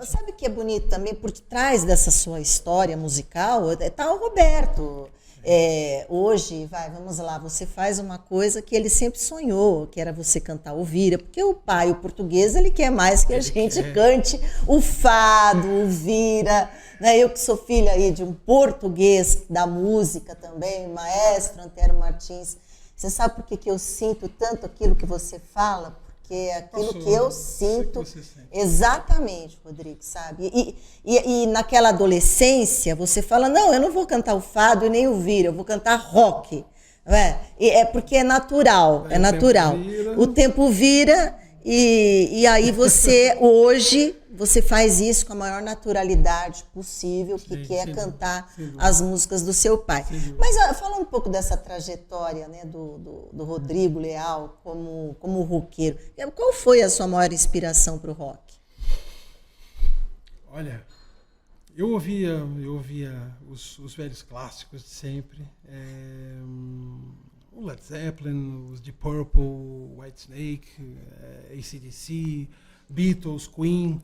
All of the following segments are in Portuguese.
sabe o que é bonito também? Por trás dessa sua história musical, está o Roberto. Hoje, vamos lá, você faz uma coisa que ele sempre sonhou, que era você cantar o vira, porque o pai, o português, ele quer mais que a gente cante o fado, o vira. Né? Eu que sou filha aí de um português da música também, maestro Antero Martins. Você sabe por que eu sinto tanto aquilo que você fala? Porque é aquilo que eu sinto. Exatamente, Rodrigo, sabe? E naquela adolescência, você fala, não, eu não vou cantar o fado e nem o vira, eu vou cantar rock. Não é? É porque é natural, é natural. O tempo vira e aí você, hoje, você faz isso com a maior naturalidade possível, que é cantar as músicas do seu pai. Mas fala um pouco dessa trajetória, né, do Rodrigo Leal como roqueiro. Qual foi a sua maior inspiração para o rock? Olha, eu ouvia os velhos clássicos de sempre. O Led Zeppelin, os Deep Purple, Whitesnake, AC/DC, Beatles, Queen.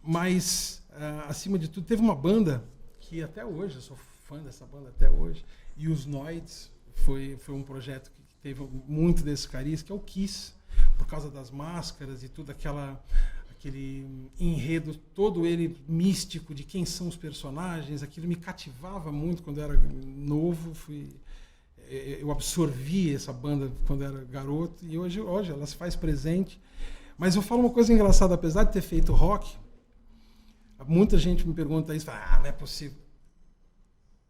Mas, acima de tudo, teve uma banda que até hoje, eu sou fã dessa banda até hoje, e os Noids foi um projeto que teve muito desse cariz, que é o Kiss, por causa das máscaras e tudo aquele enredo, todo ele místico de quem são os personagens, aquilo me cativava muito quando eu era novo, eu absorvi essa banda quando eu era garoto, e hoje ela se faz presente. Mas eu falo uma coisa engraçada, apesar de ter feito rock, muita gente me pergunta isso, fala, não é possível.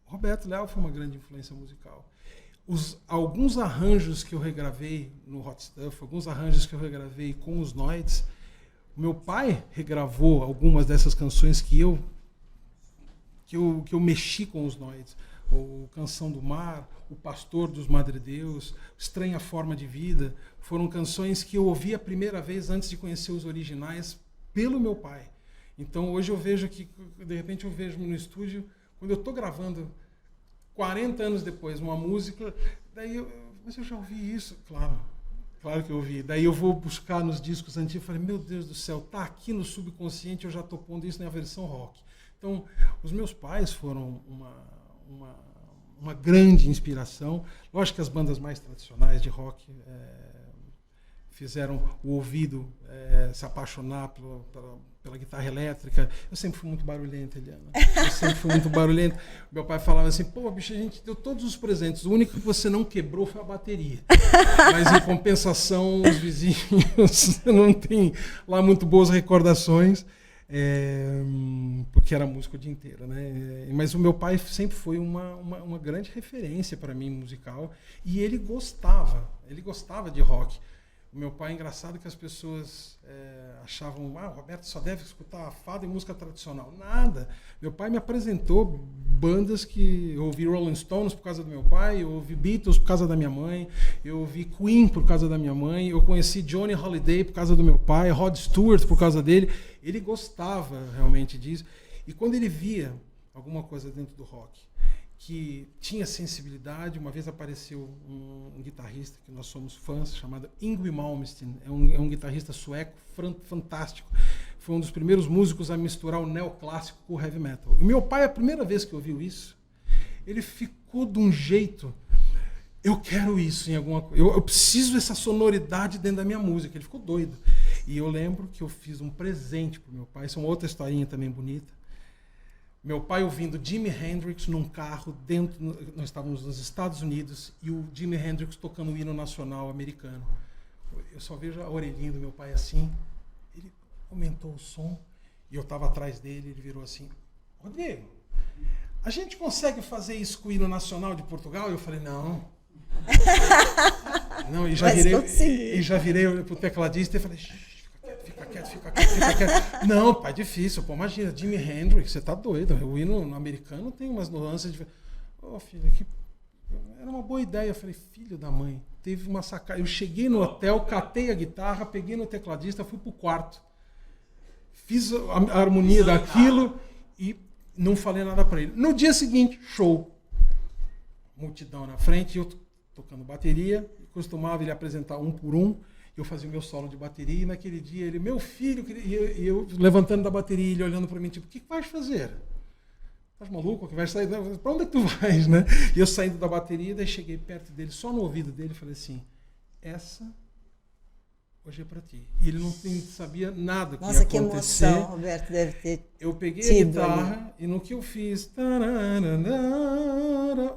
Roberto Leal foi uma grande influência musical. Alguns arranjos que eu regravei no Hot Stuff, alguns arranjos que eu regravei com os Noids, meu pai regravou algumas dessas canções que eu mexi com os Noids. O Canção do Mar, O Pastor dos Madredeus, Estranha Forma de Vida, foram canções que eu ouvi a primeira vez antes de conhecer os originais pelo meu pai. Então hoje eu vejo que, de repente eu vejo no estúdio, quando eu estou gravando 40 anos depois uma música, mas eu já ouvi isso, claro que eu ouvi. Daí eu vou buscar nos discos antigos e falei, meu Deus do céu, tá aqui no subconsciente, eu já estou pondo isso na versão rock. Então, os meus pais foram uma grande inspiração. Lógico que as bandas mais tradicionais de rock fizeram o ouvido se apaixonar pela guitarra elétrica. Eu sempre fui muito barulhento, Eliana. Eu sempre fui muito barulhento. Meu pai falava assim, pô, bicho, a gente deu todos os presentes. O único que você não quebrou foi a bateria. Mas, em compensação, os vizinhos não têm lá muito boas recordações. Porque era músico o dia inteiro, né? Mas o meu pai sempre foi uma grande referência para mim musical, e ele gostava de rock. O meu pai, é engraçado que as pessoas achavam, o Roberto só deve escutar fado e música tradicional. Nada. Meu pai me apresentou bandas que eu ouvi Rolling Stones por causa do meu pai, eu ouvi Beatles por causa da minha mãe, eu ouvi Queen por causa da minha mãe, eu conheci Johnny Holiday por causa do meu pai, Rod Stewart por causa dele. Ele gostava realmente disso. E quando ele via alguma coisa dentro do rock que tinha sensibilidade, uma vez apareceu um guitarrista que nós somos fãs, chamado Yngwie Malmsteen, é um guitarrista sueco fantástico. Foi um dos primeiros músicos a misturar o neoclássico com o heavy metal. E meu pai, a primeira vez que ouviu isso, ele ficou de um jeito, eu quero isso em alguma coisa, eu preciso dessa sonoridade dentro da minha música. Ele ficou doido. E eu lembro que eu fiz um presente para o meu pai, isso é uma outra historinha também bonita. Meu pai ouvindo Jimi Hendrix num carro nós estávamos nos Estados Unidos, e o Jimi Hendrix tocando o hino nacional americano. Eu só vejo a orelhinha do meu pai assim, ele aumentou o som, e eu estava atrás dele, ele virou assim, Rodrigo, a gente consegue fazer isso com o hino nacional de Portugal? Eu falei, não. Não, e já virei pro tecladista e falei, fica quieto. Não, pai, difícil. Pô, imagina, Jimi Hendrix, você tá doido. O hino americano tem umas nuances de... filho, era uma boa ideia. Eu falei, filho da mãe, teve uma sacada. Eu cheguei no hotel, catei a guitarra, peguei no tecladista, fui pro quarto. Fiz a harmonia daquilo e não falei nada para ele. No dia seguinte, show. Multidão na frente, eu tocando bateria, costumava ele apresentar um por um, eu fazia o meu solo de bateria, e naquele dia ele, meu filho, e eu levantando da bateria, ele olhando para mim, tipo, o que vais fazer? Estás maluco? Que vai sair? Para onde é que tu vais, né? E eu saindo da bateria, daí cheguei perto dele, só no ouvido dele, e falei assim, essa hoje é para ti. E ele não sabia nada que Nossa, ia que acontecer. emoção, Roberto, deve ter. Eu peguei a guitarra e no que eu fiz,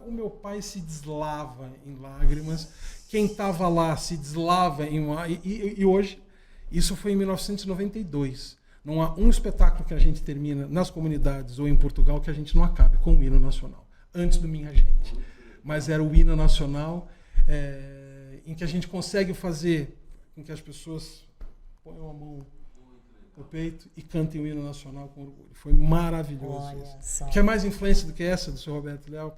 o meu pai se deslava em lágrimas. Quem estava lá se deslava em e hoje, isso foi em 1992. Não há um espetáculo que a gente termina nas comunidades ou em Portugal que a gente não acabe com o hino nacional, antes do Minha Gente. Mas era o hino nacional em que a gente consegue fazer com que as pessoas ponham a mão no peito e cantem o hino nacional com orgulho. Foi maravilhoso. Olha isso. só. Quer mais influência do que essa do Sr. Roberto Leal?